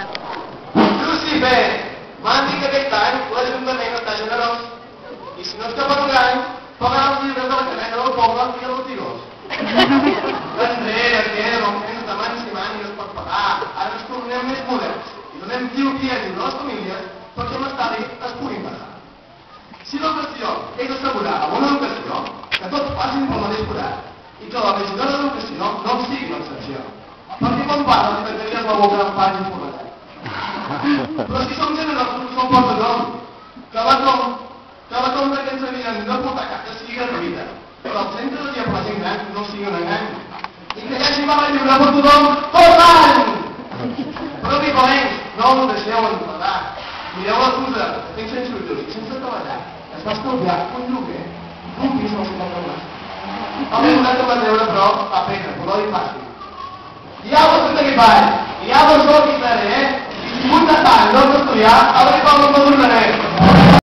bona. Lucy, bé, m'han dit que aquest any l'Ajuntament està generós i si no és que per un any pagarà els llibres de la cadena del poble i el botigós. Enrere, que augments de mans i mànigues per pagar, ara ens tornem més moderns i donem lliure a les famílies perquè amb l'estalvi es puguin pagar. Si la qüestió és assegurar a una educació que tots passin pel mateix forat i que la regidora d'educació no en sigui l'excepció. Perquè quan parla li tancaries la boca amb pans i formatat. Però si som generosos som per tothom, que la compra que ens havien de portar a casa sigui gratuïta, però el centre de dia per la gent gran no sigui un engany. I que hi hagi vaga lliure per tothom tot l'any! Però picolencs, no us deixeu enfadar. Mireu l'acusa, que tinc sense ulls i sense treballar, es va estalviar un lloguer d'un pis al ciutat del Mas. El meu donat va treure, però, a pena, color i fàcil. Ja ho estic aquí baix, i ja ho sóc i seré, i si vull de tant no estudiar, a veure com em tornaré.